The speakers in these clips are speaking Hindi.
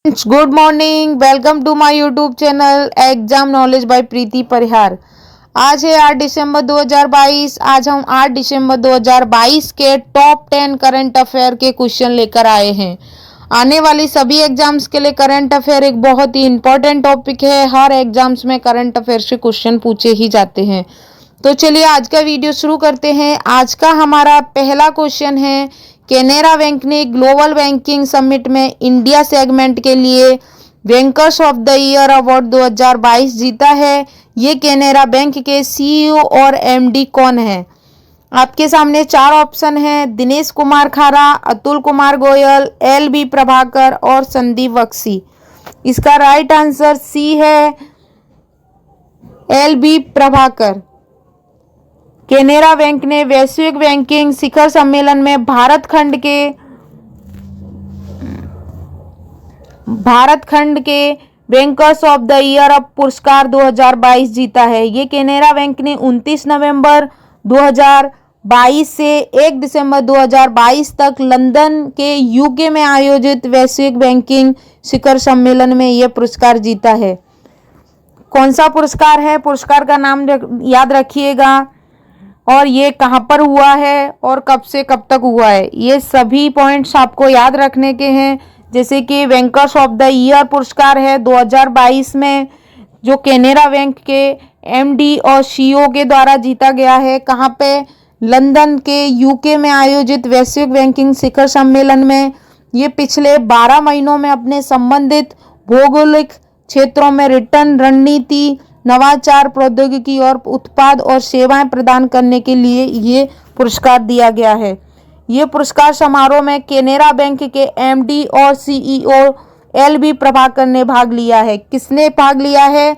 Good morning, welcome to my YouTube channel exam knowledge by Preeti Parihar. आज है 8 दिसंबर 2022। आज हम 8 दिसंबर 2022 के टॉप 10 करंट अफेयर के क्वेश्चन लेकर आए हैं। आने वाली सभी एग्जाम्स के लिए करंट अफेयर एक बहुत ही इंपॉर्टेंट टॉपिक है। हर एग्जाम्स में करंट अफेयर से क्वेश्चन पूछे ही जाते हैं। तो चलिए आज का वीडियो शुरू करते हैं। आज का हमारा पहला क्वेश्चन है, केनरा बैंक ने ग्लोबल बैंकिंग समिट में इंडिया सेगमेंट के लिए bankers of the year award 2022 जीता है। ये केनरा बैंक के सीईओ और एमडी कौन है? आपके सामने चार ऑप्शन हैं, दिनेश कुमार खारा, अतुल कुमार गोयल, एल बी प्रभाकर और संदीप बख्शी। इसका राइट आंसर सी है, L B Prabhakar. Canara bank ने वैश्विक बैंकिंग शिखर सम्मेलन में भारत खंड के bankers of the year of पुरस्कार 2022 जीता है। ये केनरा बैंक ने 29 नवंबर 2022 से 1 दिसंबर 2022 तक लंदन के यूके में आयोजित वैश्विक बैंकिंग शिखर सम्मेलन में यह पुरस्कार जीता है। कौन सा पुरस्कार है? पुरस्कार का नाम याद रखिएगा और ये कहाँ पर हुआ है और कब से कब तक हुआ है। ये सभी पॉइंट्स आपको याद रखने के हैं। जैसे कि बैंकर्स ऑफ द ईयर पुरस्कार है 2022 में, जो केनरा बैंक के एमडी और सीईओ के द्वारा जीता गया है। कहाँ पे? लंदन के यूके में आयोजित वैश्विक बैंकिंग शिखर सम्मेलन में। ये पिछले 12 महीनों में अपने संबंधित भौगोलिक क्षेत्रों में रिटर्न रणनीति, नवाचार, प्रौद्योगिकी और उत्पाद और सेवाएं प्रदान करने के लिए ये पुरस्कार दिया गया है। ये पुरस्कार समारोह में केनरा बैंक के एमडी और सीईओ एल बी प्रभाकर ने भाग लिया है। किसने भाग लिया है?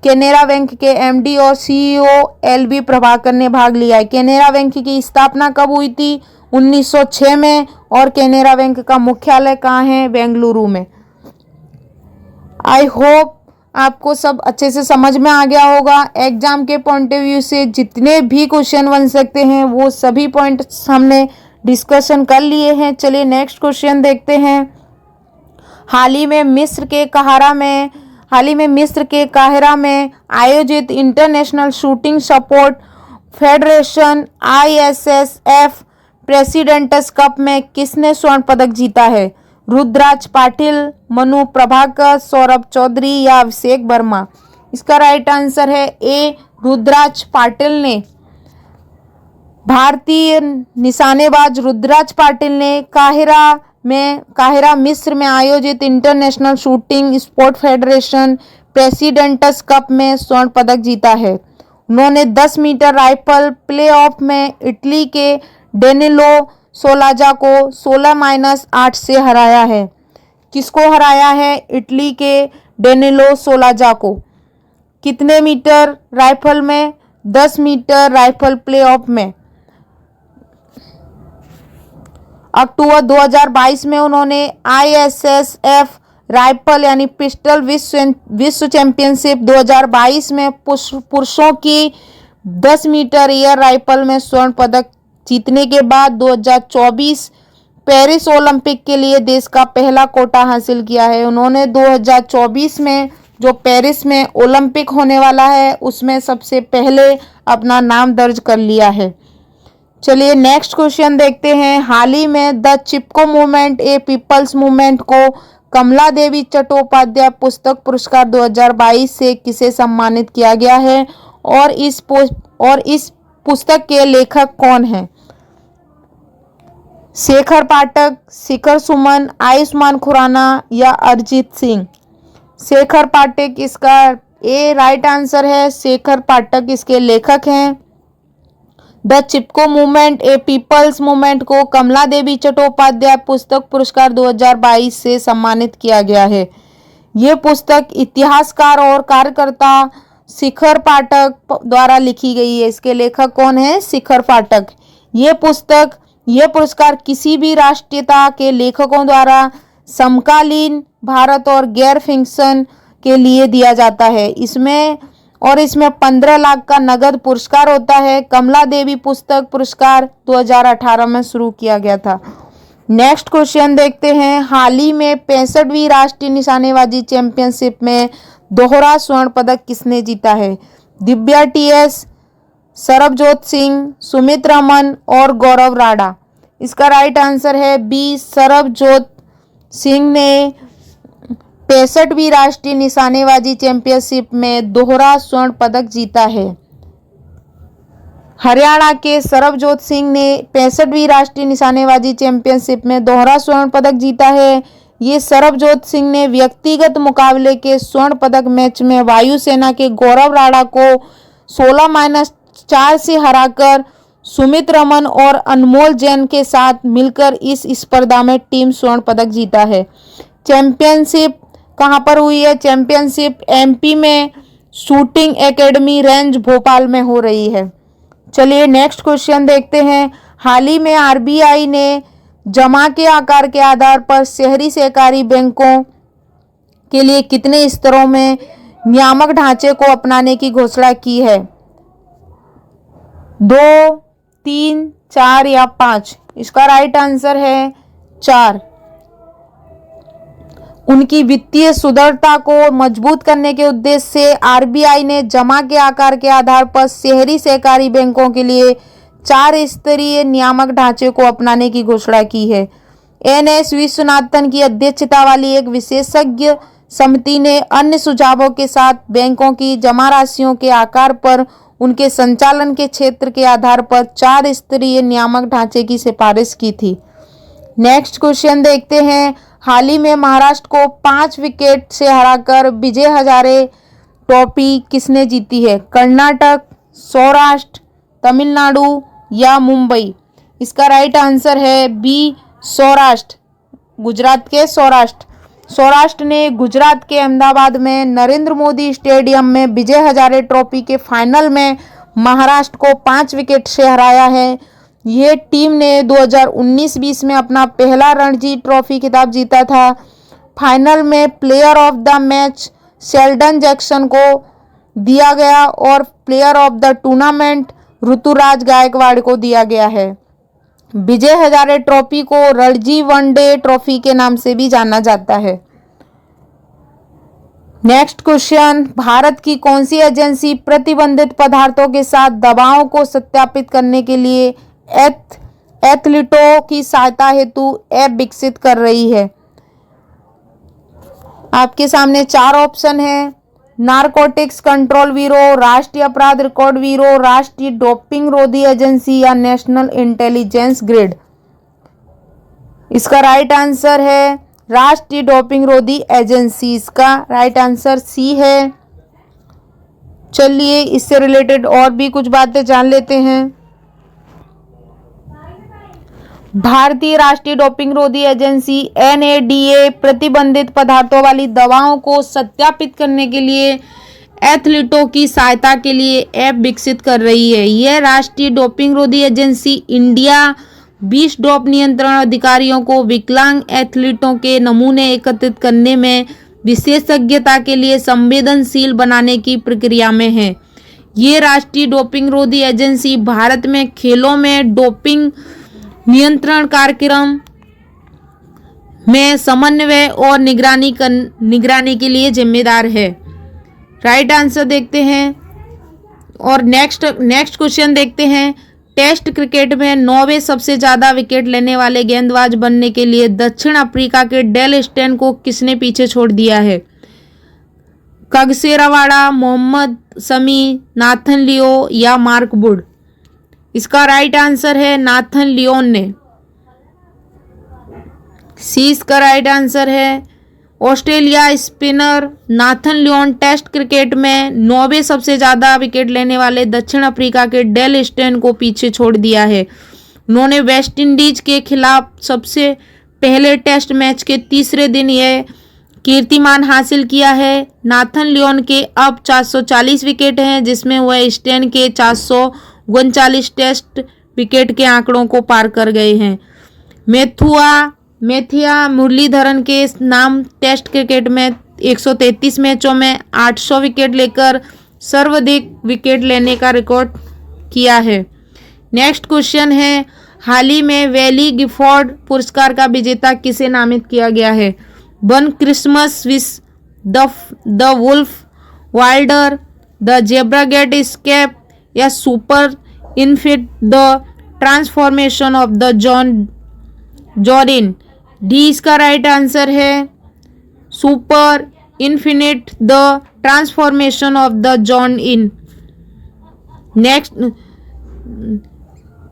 केनरा बैंक के एमडी और सीईओ एल बी प्रभाकर ने भाग लिया है। केनरा बैंक की स्थापना कब हुई थी? 1906 में। और केनरा बैंक का मुख्यालय कहाँ है? बेंगलुरु में। आई होप आपको सब अच्छे से समझ में आ गया होगा। एग्जाम के पॉइंट ऑफ व्यू से जितने भी क्वेश्चन बन सकते हैं वो सभी पॉइंट्स हमने डिस्कशन कर लिए हैं। चलिए नेक्स्ट क्वेश्चन देखते हैं। हाल ही में मिस्र के काहिरा में आयोजित international shooting support federation ISSF presidents cup में किसने स्वर्ण पदक जीता है? रुद्राज पाटिल, मनु प्रभाकर, सौरभ चौधरी या अभिषेक वर्मा। इसका राइट आंसर है ए, रुद्राज पाटिल ने। भारतीय निशानेबाज रुद्राज पाटिल ने काहिरा मिस्र में आयोजित international shooting sport federation presidents cup में स्वर्ण पदक जीता है। उन्होंने 10 मीटर राइफल प्लेऑफ में इटली के डेनिलो सोलाजा को 16-8 से हराया है। किसको हराया है? इटली के डेनिलो सोलाजा को। कितने मीटर राइफल में? 10 मीटर राइफल प्लेऑफ में। अक्टूबर 2022 में उन्होंने ISSF राइफल यानी पिस्टल विश्व चैंपियनशिप 2022 में पुरुषों की 10 मीटर एयर राइफल में स्वर्ण पदक जीतने के बाद 2024 पेरिस ओलंपिक के लिए देश का पहला कोटा हासिल किया है। उन्होंने 2024 में जो पेरिस में ओलंपिक होने वाला है उसमें सबसे पहले अपना नाम दर्ज कर लिया है। चलिए नेक्स्ट क्वेश्चन देखते हैं। हाल ही में the Chipko movement A people's movement को कमला देवी चट्टोपाध्याय पुस्तक पुरस्कार 2022 से किसे सम्मानित किया गया है और इस पुस्तक के लेखक कौन हैं? शेखर पाठक, शिखर सुमन, आयुष्मान खुराना या अरिजीत सिंह। शेखर पाठक इसका ए राइट आंसर है। शेखर पाठक इसके लेखक हैं। The Chipko movement A people's movement को कमला देवी चट्टोपाध्याय पुस्तक पुरस्कार 2022 से सम्मानित किया गया है। ये पुस्तक इतिहासकार और कार्यकर्ता शिखर पाठक द्वारा लिखी गई है। इसके लेखक कौन है? शिखर पाठक। ये पुरस्कार किसी भी राष्ट्रीयता के लेखकों द्वारा समकालीन भारत और गैर फिक्शन के लिए दिया जाता है। इसमें 15 लाख का नगद पुरस्कार होता है। कमला देवी पुस्तक पुरस्कार 2018 में शुरू किया गया था। नेक्स्ट क्वेश्चन देखते हैं, हाल ही में 65वीं राष्ट्रीय निशानेबाजी चैंपियनशिप में दोहरा स्वर्ण पदक किसने जीता है? दिव्या टीएस, सरबजोत सिंह, सुमित रमन और गौरव राणा। इसका राइट आंसर है बी, सरबजोत सिंह ने 65वीं राष्ट्रीय निशानेबाजी चैंपियनशिप में दोहरा स्वर्ण पदक जीता है। हरियाणा के सरबजोत सिंह ने 65वीं राष्ट्रीय निशानेबाजी चैंपियनशिप में दोहरा स्वर्ण पदक जीता है। ये सरबजोत सिंह ने व्यक्तिगत मुकाबले के स्वर्ण पदक मैच में वायुसेना के गौरव राणा को 16-4 से हराकर सुमित रमन और अनमोल जैन के साथ मिलकर इस स्पर्धा में टीम स्वर्ण पदक जीता है। चैंपियनशिप कहां पर हुई है? चैंपियनशिप एमपी में शूटिंग एकेडमी रेंज भोपाल में हो रही है। चलिए नेक्स्ट क्वेश्चन देखते हैं, हाल ही में आरबीआई ने जमा के आकार के आधार पर शहरी सहकारी बैंकों के लिए कितने स्तरों में नियामक ढांचे को अपनाने की घोषणा की है? 2, 3, 4 या 5? इसका राइट आंसर है 4। उनकी वित्तीय सुदृढ़ता को मजबूत करने के उद्देश्य से आरबीआई ने जमा के आकार के आधार पर शहरी सहकारी बैंकों के लिए 4 स्तरीय नियामक ढांचे को अपनाने की घोषणा की है। एनएस विश्वनाथन की अध्यक्षता वाली एक विशेषज्ञ समिति ने अन्य सुझावों के साथ बैंकों की जमा राशियों के आकार पर उनके संचालन के क्षेत्र के आधार पर 4 स्तरीय नियामक ढांचे की सिफारिश की थी। नेक्स्ट क्वेश्चन देखते हैं, हाल ही में महाराष्ट्र को 5 विकेट से हराकर विजय हजारे ट्रॉफी किसने जीती है? कर्नाटक, सौराष्ट्र, तमिलनाडु या मुंबई? इसका राइट आंसर है बी, सौराष्ट्र, गुजरात के सौराष्ट्र। सौराष्ट्र ने गुजरात के अहमदाबाद में नरेंद्र मोदी स्टेडियम में विजय हजारे ट्रॉफी के फाइनल में महाराष्ट्र को 5 विकेट से हराया है। ये टीम ने 2019-20 में अपना पहला रणजी ट्रॉफी खिताब जीता था। फाइनल में player of the match Sheldon Jackson को दिया गया और player of the tournament Ruturaj Gaikwad को दिया गया है। विजय हजारे ट्रॉफी को रणजी वनडे ट्रॉफी के नाम से भी जाना जाता है। नेक्स्ट क्वेश्चन, भारत की कौन सी एजेंसी प्रतिबंधित पदार्थों के साथ दवाओं को सत्यापित करने के लिए एथलीटों की सहायता हेतु ऐप विकसित कर रही है? आपके सामने 4 ऑप्शन है, नारकोटिक्स कंट्रोल ब्यूरो, राष्ट्रीय अपराध रिकॉर्ड ब्यूरो, राष्ट्रीय डोपिंग रोधी एजेंसी या नेशनल इंटेलिजेंस ग्रिड। इसका राइट आंसर है राष्ट्रीय डोपिंग रोधी एजेंसी। इसका राइट आंसर सी है। चलिए इससे रिलेटेड और भी कुछ बातें जान लेते हैं। भारतीय राष्ट्रीय डोपिंग रोधी एजेंसी एनएडीए प्रतिबंधित पदार्थों वाली दवाओं को सत्यापित करने के लिए एथलीटों की सहायता के लिए ऐप विकसित कर रही है। यह राष्ट्रीय डोपिंग रोधी एजेंसी इंडिया 20 डोप नियंत्रण अधिकारियों को विकलांग एथलीटों के नमूने एकत्रित करने में विशेषज्ञता के लिए संवेदनशील बनाने की प्रक्रिया में है। ये राष्ट्रीय डोपिंग रोधी एजेंसी भारत में खेलों में डोपिंग नियंत्रण कार्यक्रम में समन्वय और निगरानी के लिए जिम्मेदार है। राइट आंसर देखते हैं और नेक्स्ट क्वेश्चन देखते हैं। टेस्ट क्रिकेट में 9वें सबसे ज़्यादा विकेट लेने वाले गेंदबाज बनने के लिए दक्षिण अफ्रीका के डेल स्टेन को किसने पीछे छोड़ दिया है? Kagiso, Mohammed Shami, Nathan Lyon या मार्क वुड? इसका राइट आंसर है नाथन लियोन ने। सी इसका राइट आंसर है। Australia spinner Nathan Lyon test cricket में 9वें सबसे ज़्यादा विकेट लेने वाले दक्षिण अफ्रीका के डेल स्टेन को पीछे छोड़ दिया है। उन्होंने वेस्ट इंडीज के खिलाफ सबसे पहले टेस्ट मैच के तीसरे दिन यह कीर्तिमान हासिल किया है। नाथन लियोन के अब 440 विकेट हैं, जिसमें वह स्टेन के 439 टेस्ट विकेट के आंकड़ों को पार कर गए हैं। मैथिया मुरलीधरन के नाम टेस्ट क्रिकेट में 133 मैचों में 800 विकेट लेकर सर्वाधिक विकेट लेने का रिकॉर्ड किया है। नेक्स्ट क्वेश्चन है, हाल ही में वैली गिफोर्ड पुरस्कार का विजेता किसे नामित किया गया है? One Christmas wish, the wolf wilder, the zebra get escape या super infinite the transformation of the जॉर्डिन। डी इसका राइट आंसर है, super infinite the transformation of the जॉर्डिन। नेक्स्ट,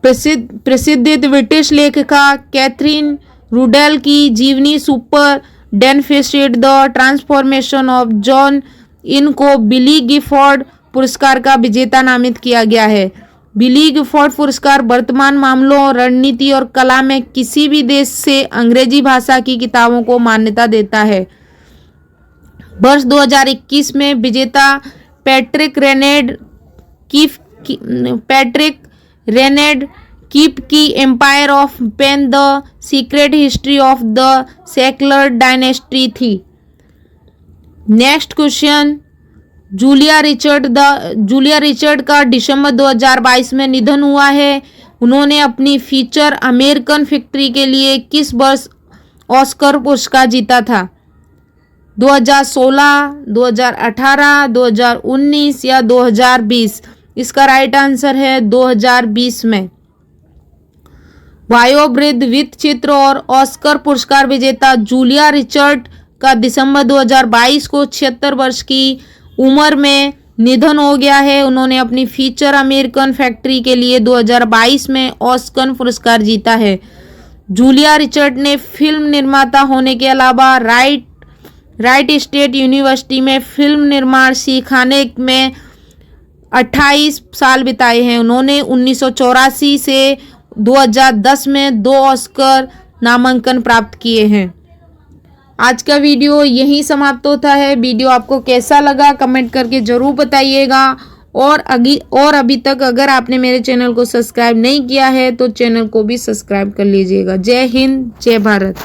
प्रसिद्ध ब्रिटिश लेखिका कैथरीन रूडेल की जीवनी सुपर डेनफिशिड द ट्रांसफॉर्मेशन ऑफ जॉन इन को बिली गिफोर्ड पुरस्कार का विजेता नामित किया गया है। बिली गिफोर्ड पुरस्कार वर्तमान मामलों, रणनीति और कला में किसी भी देश से अंग्रेजी भाषा की किताबों को मान्यता देता है। वर्ष 2021 में विजेता पैट्रिक रेनेड कीप की empire of pain the secret history of the Sackler dynasty थी। नेक्स्ट क्वेश्चन, जूलिया रिचर्ड का दिसंबर 2022 में निधन हुआ है। उन्होंने अपनी फीचर अमेरिकन फैक्ट्री के लिए किस वर्ष ऑस्कर पुरस्कार जीता था? 2016, 2018, 2019 या 2020? इसका राइट आंसर है 2020 में। वयोवृद्ध वित्त चित्र और ऑस्कर पुरस्कार विजेता जूलिया रिचर्ड का दिसंबर 2022 को 76 वर्ष की उम्र में निधन हो गया है। उन्होंने अपनी फीचर अमेरिकन फैक्ट्री के लिए 2022 में ऑस्कर पुरस्कार जीता है। जूलिया रिचर्ड ने फिल्म निर्माता होने के अलावा राइट स्टेट यूनिवर्सिटी में फिल्म निर्माण सिखाने में 28 साल बिताए हैं। उन्होंने 1984 से 2010 में 2 ऑस्कर नामांकन प्राप्त किए हैं। आज का वीडियो यहीं समाप्त होता है। वीडियो आपको कैसा लगा कमेंट करके ज़रूर बताइएगा। और अभी तक अगर आपने मेरे चैनल को सब्सक्राइब नहीं किया है तो चैनल को भी सब्सक्राइब कर लीजिएगा। जय हिंद, जय भारत।